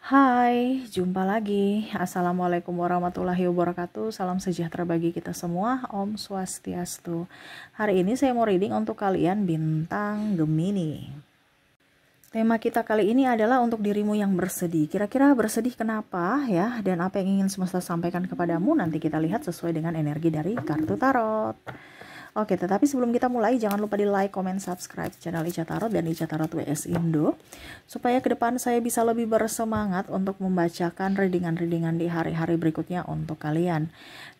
Hai, jumpa lagi. Assalamualaikum warahmatullahi wabarakatuh. Salam sejahtera bagi kita semua. Om Swastiastu. Hari ini saya mau reading untuk kalian bintang Gemini. Tema kita kali ini adalah untuk dirimu yang bersedih. Kira-kira bersedih kenapa ya? Dan apa yang ingin semesta sampaikan kepadamu? Nanti kita lihat sesuai dengan energi dari kartu tarot. Oke, tetapi sebelum kita mulai, jangan lupa di like, comment, subscribe channel Ica Tarot dan Ica Tarot WS Indo, supaya ke depan saya bisa lebih bersemangat untuk membacakan readingan-readingan di hari-hari berikutnya untuk kalian.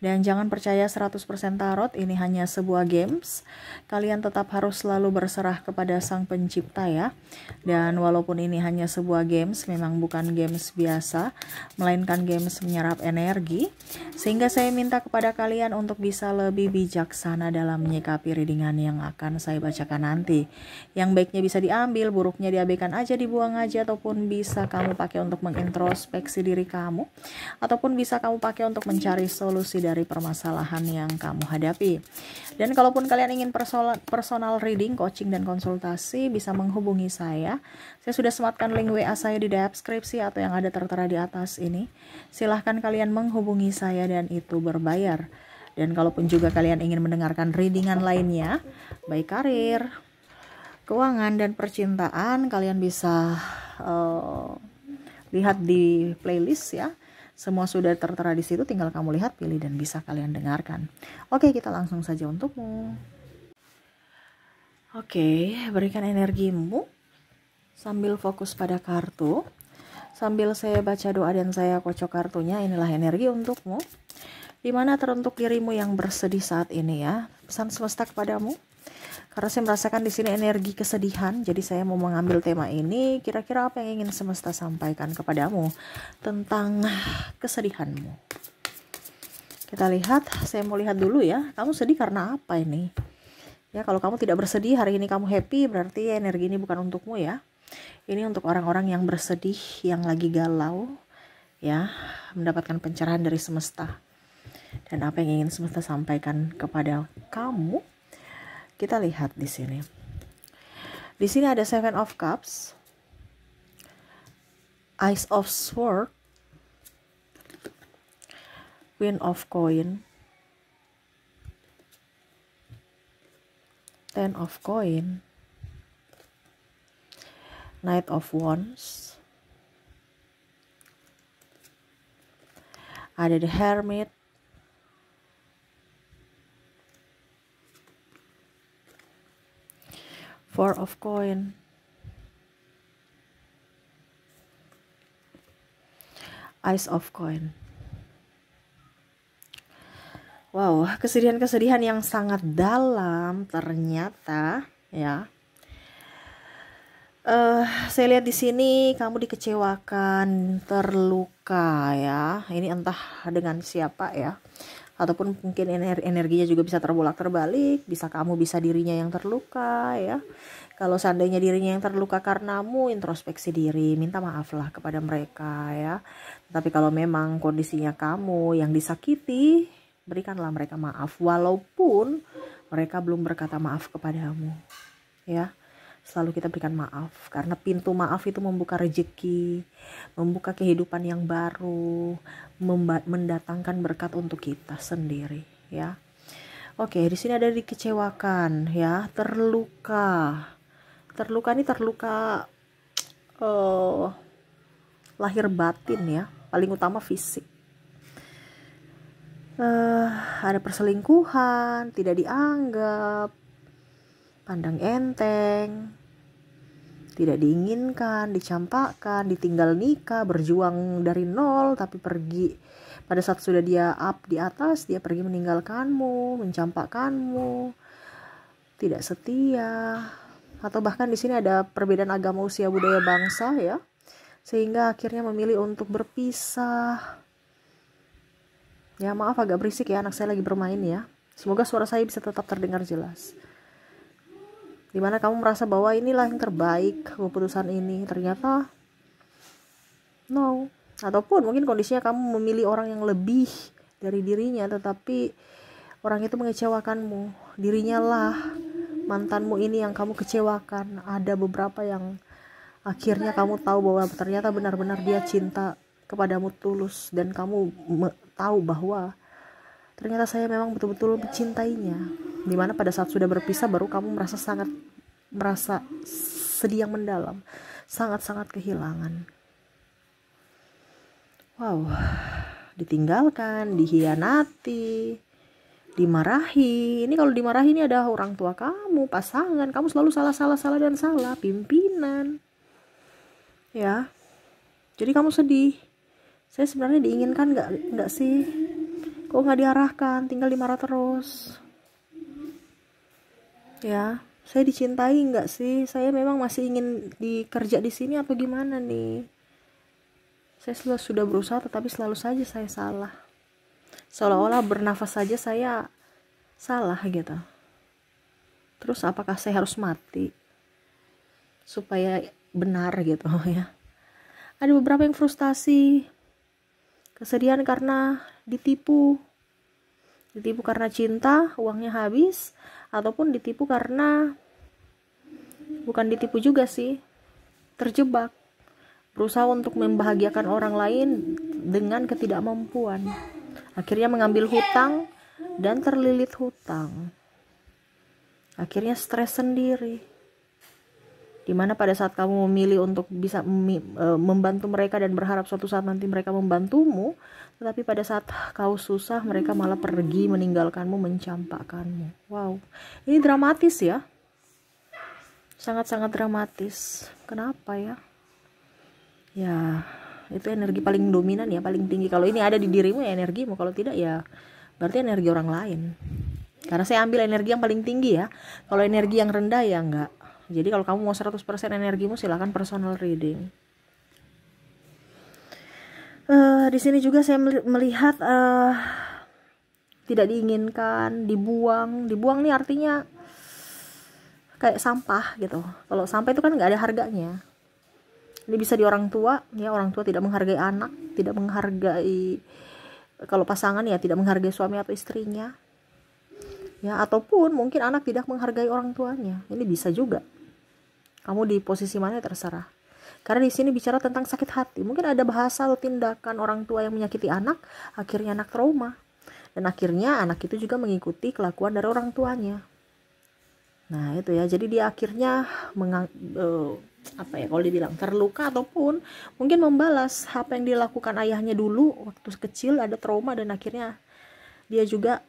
Dan jangan percaya 100% tarot, ini hanya sebuah games. Kalian tetap harus selalu berserah kepada Sang Pencipta ya. Dan walaupun ini hanya sebuah games, memang bukan games biasa, melainkan games menyerap energi. Sehingga saya minta kepada kalian untuk bisa lebih bijaksana dalam menyikapi readingan yang akan saya bacakan nanti. Yang baiknya bisa diambil, buruknya diabaikan aja, dibuang aja, ataupun bisa kamu pakai untuk mengintrospeksi diri kamu, ataupun bisa kamu pakai untuk mencari solusi dari permasalahan yang kamu hadapi. Dan kalaupun kalian ingin personal reading, coaching, dan konsultasi, bisa menghubungi saya. Saya sudah sematkan link WA saya di deskripsi atau yang ada tertera di atas ini. Silahkan kalian menghubungi saya dan itu berbayar. Dan kalaupun juga kalian ingin mendengarkan readingan lainnya, baik karir, keuangan, dan percintaan, kalian bisa lihat di playlist ya. Semua sudah tertera di situ, tinggal kamu lihat, pilih, dan bisa kalian dengarkan. Oke, kita langsung saja untukmu. Oke, berikan energimu sambil fokus pada kartu. Sambil saya baca doa dan saya kocok kartunya, inilah energi untukmu. Dimana teruntuk dirimu yang bersedih saat ini ya. Pesan semesta kepadamu. Karena saya merasakan di sini energi kesedihan, jadi saya mau mengambil tema ini. Kira-kira apa yang ingin semesta sampaikan kepadamu tentang kesedihanmu? Kita lihat, saya mau lihat dulu ya. Kamu sedih karena apa ini? Ya, kalau kamu tidak bersedih, hari ini kamu happy, berarti energi ini bukan untukmu ya. Ini untuk orang-orang yang bersedih, yang lagi galau, ya, mendapatkan pencerahan dari semesta. Dan apa yang ingin semesta sampaikan kepada kamu? Kita lihat di sini. Di sini ada Seven of Cups, Ace of Swords, Queen of Coin, Ten of Coin, Knight of Wands, ada The Hermit, Four of Coin, Ace of Coin. Wow, kesedihan-kesedihan yang sangat dalam ternyata ya. Saya lihat di sini kamu dikecewakan, terluka ya. Ini entah dengan siapa ya. Ataupun mungkin energinya juga bisa terbolak-terbalik, bisa kamu, bisa dirinya yang terluka ya. Kalau seandainya dirinya yang terluka karenamu, introspeksi diri, minta maaflah kepada mereka ya. Tapi kalau memang kondisinya kamu yang disakiti, berikanlah mereka maaf walaupun mereka belum berkata maaf kepadamu ya. Selalu kita berikan maaf, karena pintu maaf itu membuka rezeki, membuka kehidupan yang baru, mendatangkan berkat untuk kita sendiri ya. Oke, di sini ada dikecewakan ya, terluka. Terluka ini terluka lahir batin ya, paling utama fisik. Ada perselingkuhan, tidak dianggap, pandang enteng, tidak diinginkan, dicampakkan, ditinggal nikah, berjuang dari nol tapi pergi pada saat sudah dia up di atas, dia pergi meninggalkanmu, mencampakkanmu, tidak setia, atau bahkan di sini ada perbedaan agama, usia, budaya, bangsa ya, sehingga akhirnya memilih untuk berpisah. Ya, maaf agak berisik ya, anak saya lagi bermain ya. Semoga suara saya bisa tetap terdengar jelas. Dimana kamu merasa bahwa inilah yang terbaik keputusan ini, ternyata no. Ataupun mungkin kondisinya kamu memilih orang yang lebih dari dirinya, tetapi orang itu mengecewakanmu. Dirinya lah mantanmu ini yang kamu kecewakan. Ada beberapa yang Akhirnya kamu tahu bahwa ternyata benar-benar dia cinta kepadamu tulus, dan kamu tahu bahwa ternyata saya memang betul-betul mencintainya. Dimana pada saat sudah berpisah baru kamu merasa sedih yang mendalam, sangat-sangat kehilangan. Wow, ditinggalkan, dihianati, dimarahi. Ini kalau dimarahi ini ada orang tua kamu, pasangan kamu, selalu salah, pimpinan. Ya, jadi kamu sedih. Saya sebenarnya diinginkan nggak sih? Kok nggak diarahkan, tinggal dimarah terus? Ya, saya dicintai nggak sih? Saya memang masih ingin dikerja di sini apa gimana nih? Saya sudah berusaha, tetapi selalu saja saya salah. Seolah-olah bernafas saja saya salah gitu. Terus apakah saya harus mati supaya benar gitu ya? Ada beberapa yang frustasi, kesedihan karena ditipu karena cinta, uangnya habis, ataupun ditipu karena bukan ditipu juga sih, terjebak, berusaha untuk membahagiakan orang lain dengan ketidakmampuan, akhirnya mengambil hutang dan terlilit hutang, akhirnya stres sendiri. Dimana pada saat kamu memilih untuk bisa membantu mereka dan berharap suatu saat nanti mereka membantumu, tetapi pada saat kau susah mereka malah pergi meninggalkanmu, mencampakkanmu. Wow, ini dramatis ya, sangat-sangat dramatis. Kenapa ya? Ya, itu energi paling dominan ya, paling tinggi. Kalau ini ada di dirimu ya energimu, kalau tidak ya berarti energi orang lain. Karena saya ambil energi yang paling tinggi ya. Kalau energi yang rendah ya enggak. Jadi kalau kamu mau 100% energimu, silakan personal reading. Di sini juga saya melihat tidak diinginkan, dibuang nih artinya kayak sampah gitu. Kalau sampah itu kan nggak ada harganya. Ini bisa di orang tua, ya, orang tua tidak menghargai anak, tidak menghargai, kalau pasangan ya tidak menghargai suami atau istrinya, ya, ataupun mungkin anak tidak menghargai orang tuanya. Ini bisa juga. Kamu di posisi mana terserah. Karena di sini bicara tentang sakit hati. Mungkin ada bahasa atau tindakan orang tua yang menyakiti anak, akhirnya anak trauma. Dan akhirnya anak itu juga mengikuti kelakuan dari orang tuanya. Nah, itu ya. Jadi dia akhirnya kalau dibilang terluka, ataupun mungkin membalas apa yang dilakukan ayahnya dulu waktu kecil, ada trauma, dan akhirnya dia juga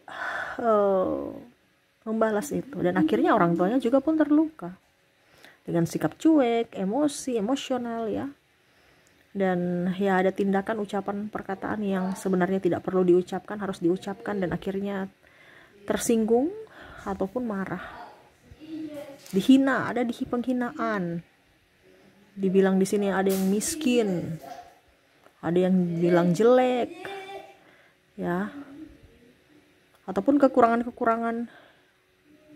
membalas itu. Dan akhirnya orang tuanya juga pun terluka. Dengan sikap cuek, emosional ya. Dan ya ada tindakan, ucapan, perkataan yang sebenarnya tidak perlu diucapkan, harus diucapkan, dan akhirnya tersinggung ataupun marah. Dihina, ada di penghinaan. Dibilang di sini ada yang miskin, ada yang bilang jelek. Ya. Ataupun kekurangan-kekurangan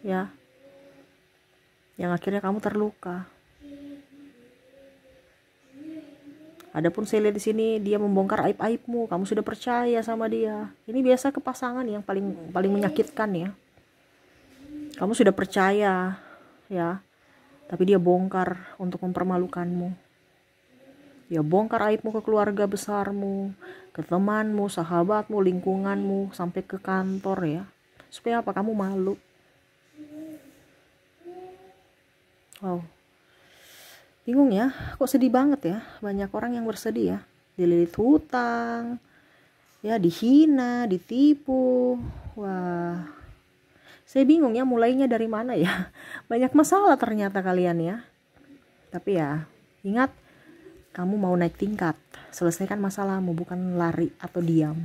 ya, yang akhirnya kamu terluka. Adapun saya lihat di sini dia membongkar aib-aibmu, kamu sudah percaya sama dia. Ini biasa ke pasangan yang paling menyakitkan ya. Kamu sudah percaya ya, tapi dia bongkar untuk mempermalukanmu. Dia bongkar aibmu ke keluarga besarmu, ke temanmu, sahabatmu, lingkunganmu, sampai ke kantor ya. Supaya apa? Kamu malu. Wow, bingung ya, kok sedih banget ya. Banyak orang yang bersedih ya, dililit hutang ya, dihina, ditipu. Wah, saya bingung ya mulainya dari mana ya. Banyak masalah ternyata kalian ya. Tapi ya ingat, kamu mau naik tingkat, selesaikan masalahmu, bukan lari atau diam,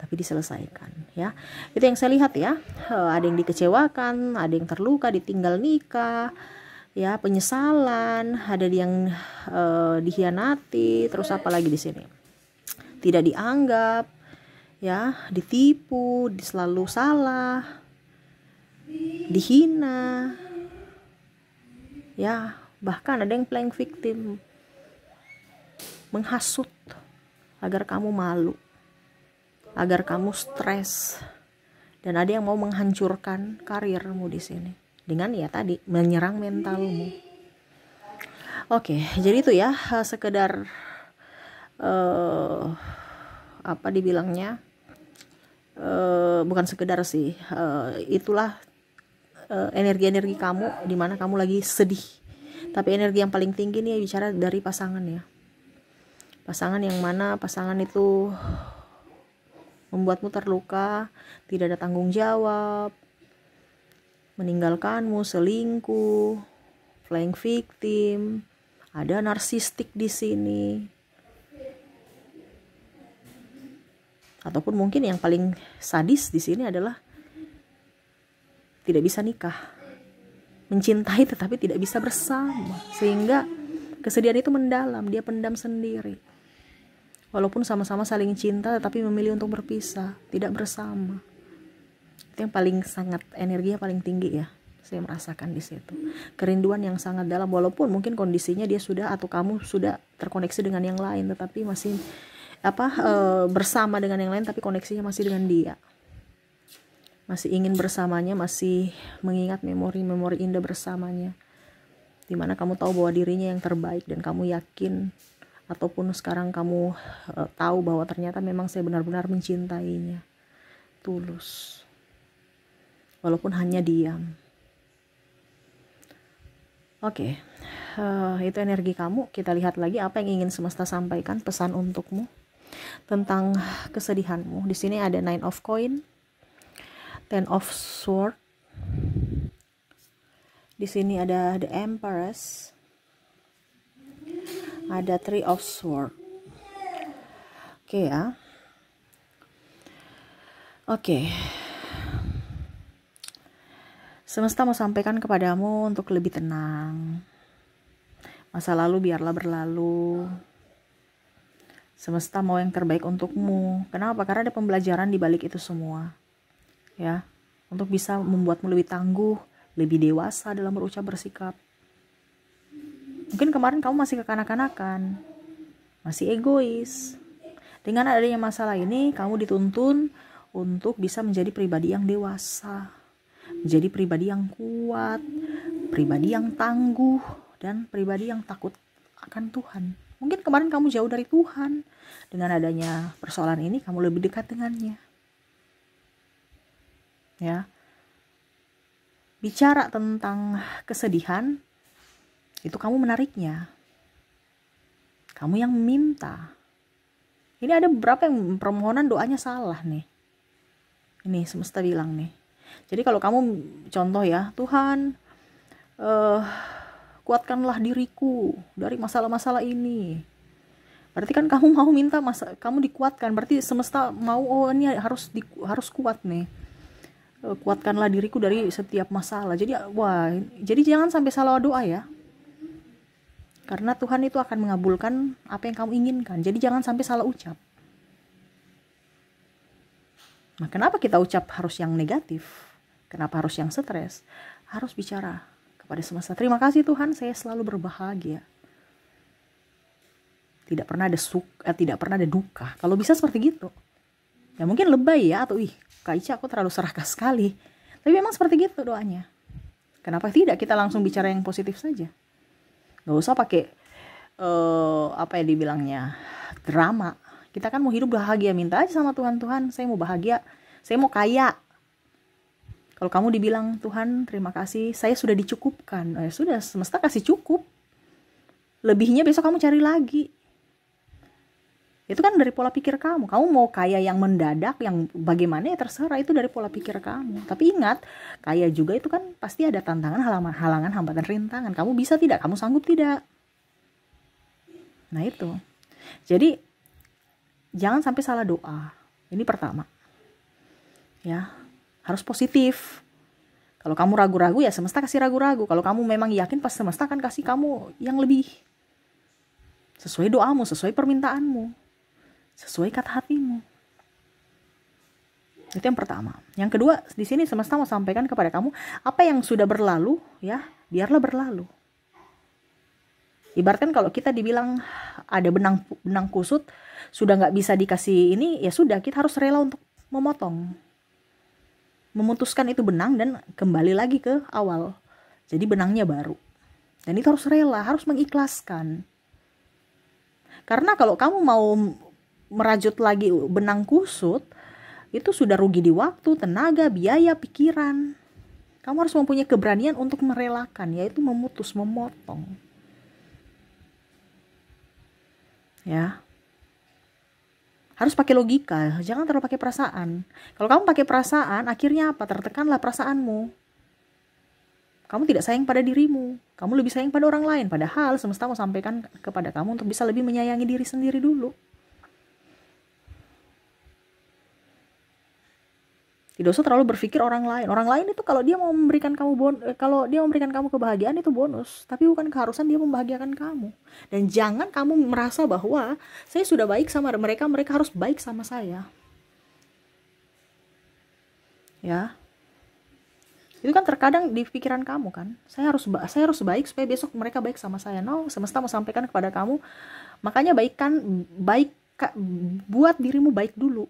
tapi diselesaikan ya. Itu yang saya lihat ya. Ada yang dikecewakan, ada yang terluka, ditinggal nikah ya, penyesalan, ada yang dikhianati, terus apa lagi di sini? Tidak dianggap ya, ditipu, selalu salah, dihina. Ya, bahkan ada yang playing victim, menghasut agar kamu malu, agar kamu stres, dan ada yang mau menghancurkan karirmu di sini dengan ya tadi menyerang mentalmu. Oke, jadi itu ya sekedar apa dibilangnya, bukan sekedar sih, itulah energi-energi kamu di mana kamu lagi sedih. Tapi energi yang paling tinggi nih bicara dari pasangan ya. Pasangan yang mana pasangan itu membuatmu terluka, tidak ada tanggung jawab, meninggalkanmu, selingkuh, playing victim, ada narsistik di sini. Ataupun mungkin yang paling sadis di sini adalah tidak bisa nikah. Mencintai tetapi tidak bisa bersama. Sehingga kesedihan itu mendalam, dia pendam sendiri. Walaupun sama-sama saling cinta tetapi memilih untuk berpisah, tidak bersama. Itu yang paling sangat energinya paling tinggi ya. Saya merasakan di situ. Kerinduan yang sangat dalam walaupun mungkin kondisinya dia sudah atau kamu sudah terkoneksi dengan yang lain tetapi masih bersama dengan yang lain tapi koneksinya masih dengan dia. Masih ingin bersamanya, masih mengingat memori-memori indah bersamanya. Dimana kamu tahu bahwa dirinya yang terbaik dan kamu yakin ataupun sekarang kamu tahu bahwa ternyata memang saya benar-benar mencintainya tulus walaupun hanya diam. Oke, itu energi kamu. Kita lihat lagi apa yang ingin semesta sampaikan, pesan untukmu tentang kesedihanmu. Di sini ada 9 of coin, 10 of sword, di sini ada the empress, ada 3 of sword. Oke ya. Oke. Semesta mau sampaikan kepadamu untuk lebih tenang. Masa lalu biarlah berlalu. Semesta mau yang terbaik untukmu. Kenapa? Karena ada pembelajaran di balik itu semua. Ya, untuk bisa membuatmu lebih tangguh, lebih dewasa dalam berucap bersikap. Mungkin kemarin kamu masih kekanak-kanakan, masih egois. Dengan adanya masalah ini, kamu dituntun untuk bisa menjadi pribadi yang dewasa, menjadi pribadi yang kuat, pribadi yang tangguh, dan pribadi yang takut akan Tuhan. Mungkin kemarin kamu jauh dari Tuhan. Dengan adanya persoalan ini, kamu lebih dekat dengannya. Ya, bicara tentang kesedihan, itu kamu menariknya. Kamu yang meminta. Ini ada beberapa yang permohonan doanya salah nih. Ini semesta bilang nih. Jadi kalau kamu contoh ya, Tuhan kuatkanlah diriku dari masalah-masalah ini. Berarti kan kamu mau minta kamu dikuatkan. Berarti semesta mau ini harus kuat nih. Kuatkanlah diriku dari setiap masalah. Jadi jangan sampai salah doa ya. Karena Tuhan itu akan mengabulkan apa yang kamu inginkan. Jadi jangan sampai salah ucap. Nah, kenapa kita ucap harus yang negatif? Kenapa harus yang stres? Harus bicara kepada semesta. Terima kasih Tuhan, saya selalu berbahagia. Tidak pernah ada duka. Kalau bisa seperti gitu. Ya mungkin lebay ya, atau Kak Ica aku terlalu serakah sekali. Tapi memang seperti gitu doanya. Kenapa tidak kita langsung bicara yang positif saja? Gak usah pakai dibilangnya drama. Kita kan mau hidup bahagia, minta aja sama Tuhan, Tuhan saya mau bahagia, saya mau kaya. Kalau kamu dibilang Tuhan terima kasih, saya sudah dicukupkan, sudah semesta kasih cukup. Lebihnya besok kamu cari lagi. Itu kan dari pola pikir kamu. Kamu mau kaya yang mendadak, yang bagaimana ya terserah, itu dari pola pikir kamu. Tapi ingat, kaya juga itu kan pasti ada tantangan, halangan, hambatan, rintangan. Kamu bisa tidak? Kamu sanggup tidak? Nah itu. Jadi jangan sampai salah doa. Ini pertama. Ya, harus positif. Kalau kamu ragu-ragu ya semesta kasih ragu-ragu. Kalau kamu memang yakin pas semesta akan kasih kamu yang lebih sesuai doamu, sesuai permintaanmu, sesuai kata hatimu. Itu yang pertama. Yang kedua, di sini semesta mau sampaikan kepada kamu apa yang sudah berlalu ya, biarlah berlalu. Ibaratkan kalau kita dibilang ada benang kusut sudah nggak bisa dikasih ini, ya sudah kita harus rela untuk memotong, memutuskan itu benang dan kembali lagi ke awal. Jadi benangnya baru. Dan itu harus rela, harus mengikhlaskan. Karena kalau kamu mau merajut lagi benang kusut, itu sudah rugi di waktu, tenaga, biaya, pikiran. Kamu harus mempunyai keberanian untuk merelakan, yaitu memutus, memotong. Ya. Harus pakai logika, jangan terlalu pakai perasaan. Kalau kamu pakai perasaan, akhirnya apa? Tertekanlah perasaanmu. Kamu tidak sayang pada dirimu, kamu lebih sayang pada orang lain. Padahal semesta mau sampaikan kepada kamu untuk bisa lebih menyayangi diri sendiri dulu. Tidak usah terlalu berpikir orang lain. Orang lain itu kalau dia mau memberikan kamu kebahagiaan itu bonus, tapi bukan keharusan dia membahagiakan kamu. Dan jangan kamu merasa bahwa saya sudah baik sama mereka, mereka harus baik sama saya. Ya. Itu kan terkadang di pikiran kamu kan. Saya harus baik supaya besok mereka baik sama saya. No, semesta mau sampaikan kepada kamu, makanya buat dirimu baik dulu.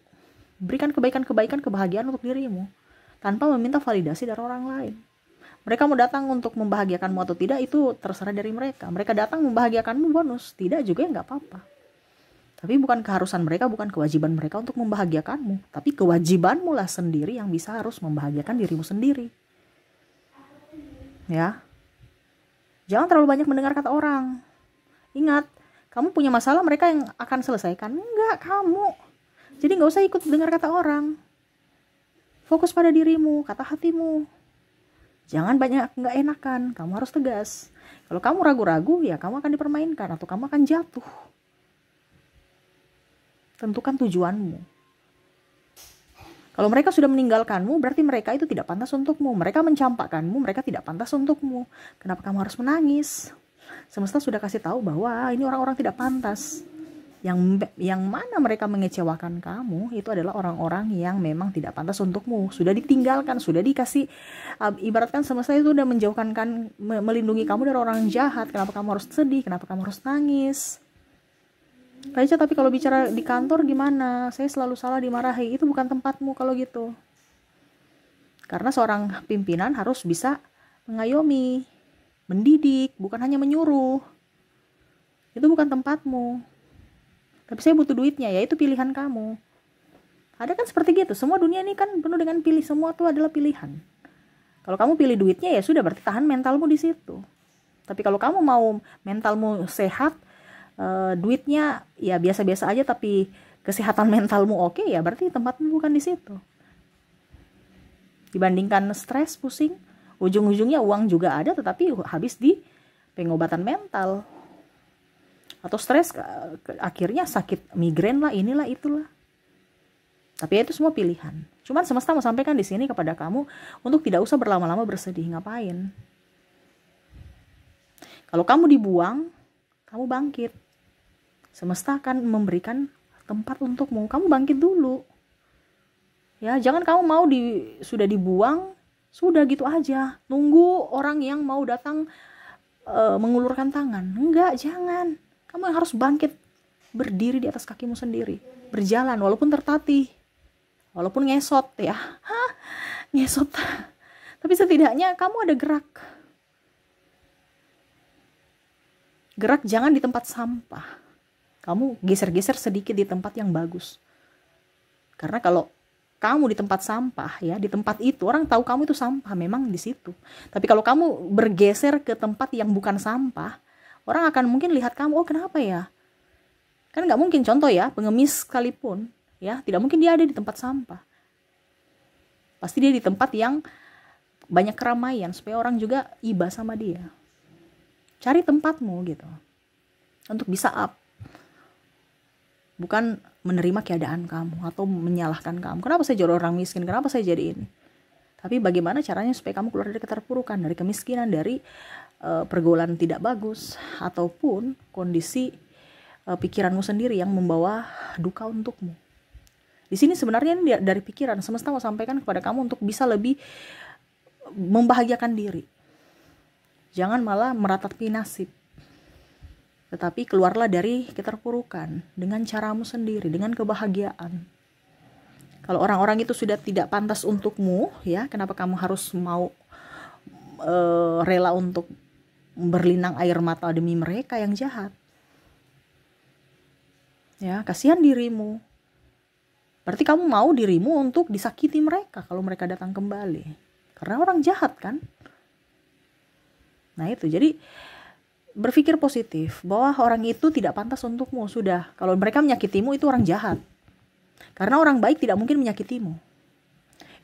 Berikan kebaikan-kebaikan, kebahagiaan untuk dirimu tanpa meminta validasi dari orang lain. Mereka mau datang untuk membahagiakanmu atau tidak, itu terserah dari mereka. Mereka datang membahagiakanmu, bonus. Tidak juga ya nggak apa-apa. Tapi bukan keharusan mereka, bukan kewajiban mereka untuk membahagiakanmu. Tapi kewajibanmu lah sendiri yang bisa harus membahagiakan dirimu sendiri. Ya. Jangan terlalu banyak mendengar kata orang. Ingat, kamu punya masalah, mereka yang akan selesaikan. Enggak, kamu. Jadi gak usah ikut dengar kata orang. Fokus pada dirimu, kata hatimu. Jangan banyak gak enakan, kamu harus tegas. Kalau kamu ragu-ragu, ya kamu akan dipermainkan atau kamu akan jatuh. Tentukan tujuanmu. Kalau mereka sudah meninggalkanmu, berarti mereka itu tidak pantas untukmu. Mereka mencampakkanmu, mereka tidak pantas untukmu. Kenapa kamu harus menangis? Semesta sudah kasih tahu bahwa ini orang-orang tidak pantas. Yang mana mereka mengecewakan kamu, itu adalah orang-orang yang memang tidak pantas untukmu. Sudah ditinggalkan, sudah dikasih, ibaratkan semesta itu sudah melindungi kamu dari orang jahat. Kenapa kamu harus sedih? Kenapa kamu harus nangis? Raja, tapi kalau bicara di kantor gimana? Saya selalu salah, dimarahi. Itu bukan tempatmu kalau gitu. Karena seorang pimpinan harus bisa mengayomi, mendidik, bukan hanya menyuruh. Itu bukan tempatmu. Tapi saya butuh duitnya, ya itu pilihan kamu. Ada kan seperti gitu. Semua dunia ini kan penuh dengan pilih. Semua itu adalah pilihan. Kalau kamu pilih duitnya, ya sudah, berarti tahan mentalmu di situ. Tapi kalau kamu mau mentalmu sehat, duitnya ya biasa-biasa aja, tapi kesehatan mentalmu oke, ya berarti tempatmu bukan di situ. Dibandingkan stres, pusing, ujung-ujungnya uang juga ada, tetapi habis di pengobatan mental. Atau stres, akhirnya sakit migrain lah, inilah itulah. Tapi itu semua pilihan. Cuman semesta mau sampaikan di sini kepada kamu untuk tidak usah berlama-lama bersedih. Ngapain? Kalau kamu dibuang, kamu bangkit. Semesta akan memberikan tempat untukmu. Kamu bangkit dulu. Ya, jangan kamu mau sudah dibuang, sudah gitu aja. Nunggu orang yang mau datang mengulurkan tangan. Enggak, jangan. Kamu yang harus bangkit, berdiri di atas kakimu sendiri, berjalan walaupun tertatih, walaupun ngesot ya, ngesot. Tapi setidaknya kamu ada gerak. Gerak jangan di tempat sampah. Kamu geser-geser sedikit di tempat yang bagus. Karena kalau kamu di tempat sampah, ya di tempat itu orang tahu kamu itu sampah, memang di situ. Tapi kalau kamu bergeser ke tempat yang bukan sampah, orang akan mungkin lihat kamu, oh kenapa ya? Kan nggak mungkin, contoh ya, pengemis sekalipun, ya tidak mungkin dia ada di tempat sampah. Pasti dia di tempat yang banyak keramaian, supaya orang juga iba sama dia. Cari tempatmu gitu, untuk bisa up. Bukan menerima keadaan kamu, atau menyalahkan kamu. Kenapa saya jadi orang miskin? Kenapa saya jadi ini? Tapi bagaimana caranya supaya kamu keluar dari keterpurukan, dari kemiskinan, dari pergaulan tidak bagus, ataupun kondisi pikiranmu sendiri yang membawa duka untukmu. Di sini sebenarnya dari pikiran, semesta mau sampaikan kepada kamu untuk bisa lebih membahagiakan diri. Jangan malah meratapi nasib. Tetapi keluarlah dari keterpurukan dengan caramu sendiri, dengan kebahagiaan. Kalau orang-orang itu sudah tidak pantas untukmu, ya kenapa kamu harus mau rela untuk berlinang air mata demi mereka yang jahat. Ya, kasihan dirimu. Berarti kamu mau dirimu untuk disakiti mereka kalau mereka datang kembali. Karena orang jahat kan. Nah itu, jadi berpikir positif bahwa orang itu tidak pantas untukmu. Sudah, kalau mereka menyakitimu itu orang jahat. Karena orang baik tidak mungkin menyakitimu.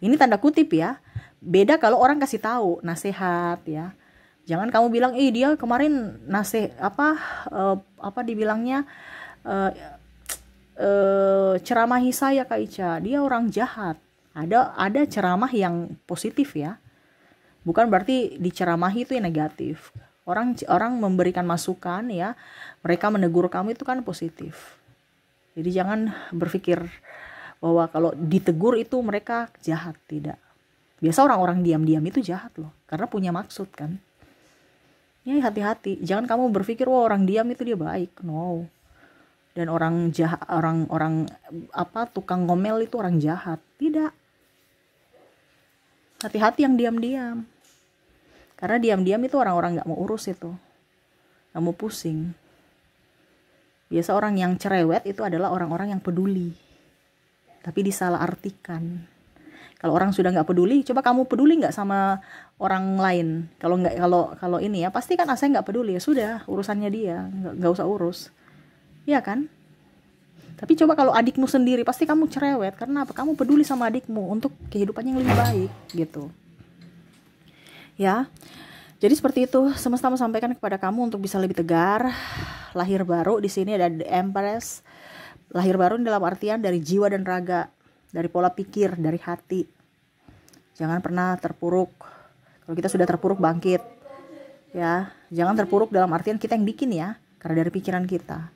Ini tanda kutip ya. Beda kalau orang kasih tahu nasihat ya. Jangan kamu bilang, dia kemarin dibilangnya ceramahi saya Kak Ica, dia orang jahat. Ada ceramah yang positif ya. Bukan berarti diceramahi itu yang negatif. Orang memberikan masukan ya, mereka menegur kamu itu kan positif. Jadi jangan berpikir bahwa kalau ditegur itu mereka jahat, tidak. Biasa orang-orang diam-diam itu jahat loh, karena punya maksud kan. Ya hati-hati, jangan kamu berpikir orang diam itu dia baik. No. Dan orang jahat, orang tukang ngomel itu orang jahat. Tidak. Hati-hati yang diam-diam. Karena diam-diam itu orang-orang gak mau urus itu. Gak mau pusing. Biasa orang yang cerewet itu adalah orang-orang yang peduli. Tapi disalahartikan. Kalau orang sudah gak peduli, coba kamu peduli gak sama orang lain? Kalau ini ya, pasti kan saya gak peduli. Ya sudah, urusannya dia. Gak usah urus. Iya kan? Tapi coba kalau adikmu sendiri, pasti kamu cerewet. Karena apa? Kamu peduli sama adikmu untuk kehidupan yang lebih baik gitu. Ya, jadi seperti itu. Semesta mau sampaikan kepada kamu untuk bisa lebih tegar. Lahir baru di sini ada The Empress. Lahir baru dalam artian dari jiwa dan raga, dari pola pikir, dari hati. Jangan pernah terpuruk. Kalau kita sudah terpuruk, bangkit. Ya, jangan terpuruk dalam artian kita yang bikin ya, karena dari pikiran kita.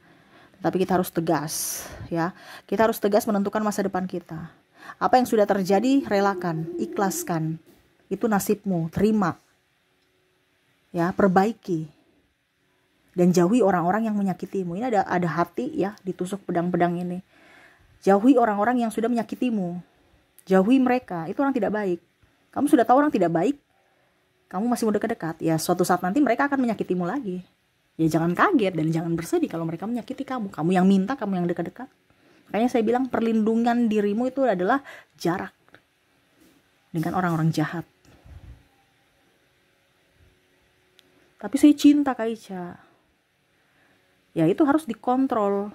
Tapi kita harus tegas, ya. Kita harus tegas menentukan masa depan kita. Apa yang sudah terjadi, relakan, ikhlaskan. Itu nasibmu, terima. Ya, perbaiki. Dan jauhi orang-orang yang menyakitimu. Ini ada hati ya, ditusuk pedang-pedang ini. Jauhi orang-orang yang sudah menyakitimu. Jauhi mereka, itu orang tidak baik. Kamu sudah tahu orang tidak baik, kamu masih mau dekat-dekat. Ya, suatu saat nanti mereka akan menyakitimu lagi. Ya jangan kaget dan jangan bersedih kalau mereka menyakiti kamu. Kamu yang minta, kamu yang dekat-dekat. Makanya saya bilang perlindungan dirimu itu adalah jarak dengan orang-orang jahat. Tapi saya cinta Kak Ica. Ya itu harus dikontrol.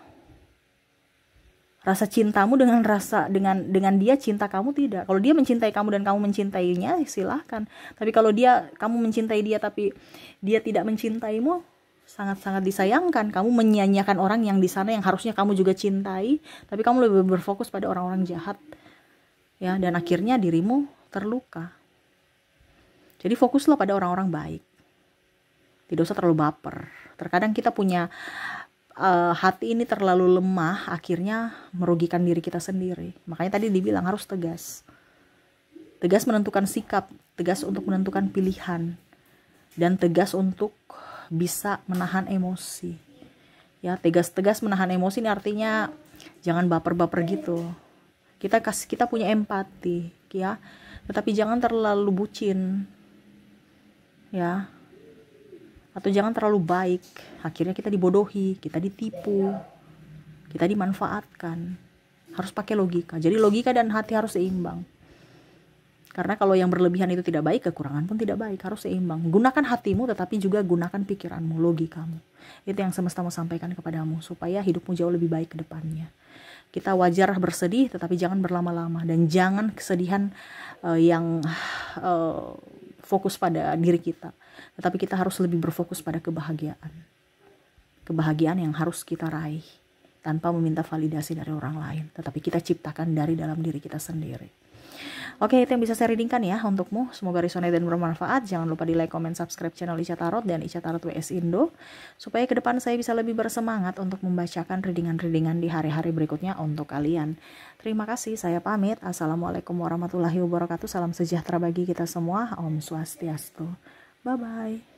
Rasa cintamu dengan dia cinta kamu tidak. Kalau dia mencintai kamu dan kamu mencintainya, silahkan. Tapi kalau kamu mencintai dia tapi dia tidak mencintaimu, sangat-sangat disayangkan. Kamu menyanyiakan orang yang di sana yang harusnya kamu juga cintai, tapi kamu lebih berfokus pada orang-orang jahat. Ya, dan akhirnya dirimu terluka. Jadi fokuslah pada orang-orang baik. Tidak usah terlalu baper. Terkadang kita punya hati ini terlalu lemah, akhirnya merugikan diri kita sendiri. Makanya tadi dibilang harus tegas. Tegas menentukan sikap, tegas untuk menentukan pilihan, dan tegas untuk bisa menahan emosi. Ya, tegas menahan emosi ini artinya jangan baper-baper gitu. Kita punya empati, ya. Tetapi jangan terlalu bucin. Ya. Atau jangan terlalu baik, akhirnya kita dibodohi, kita ditipu, kita dimanfaatkan. Harus pakai logika. Jadi logika dan hati harus seimbang. Karena kalau yang berlebihan itu tidak baik, kekurangan pun tidak baik, harus seimbang. Gunakan hatimu tetapi juga gunakan pikiranmu, logikamu. Itu yang semesta mau sampaikan kepadamu supaya hidupmu jauh lebih baik ke depannya. Kita wajar bersedih tetapi jangan berlama-lama, dan jangan kesedihan yang fokus pada diri kita. Tetapi kita harus lebih berfokus pada kebahagiaan. Kebahagiaan yang harus kita raih tanpa meminta validasi dari orang lain, tetapi kita ciptakan dari dalam diri kita sendiri. Oke, itu yang bisa saya readingkan ya untukmu. Semoga resonate dan bermanfaat. Jangan lupa di like, comment, subscribe channel Ica Tarot dan Ica Tarot WS Indo, supaya ke depan saya bisa lebih bersemangat untuk membacakan readingan-readingan di hari-hari berikutnya untuk kalian. Terima kasih, saya pamit. Assalamualaikum warahmatullahi wabarakatuh. Salam sejahtera bagi kita semua. Om Swastiastu. Bye-bye.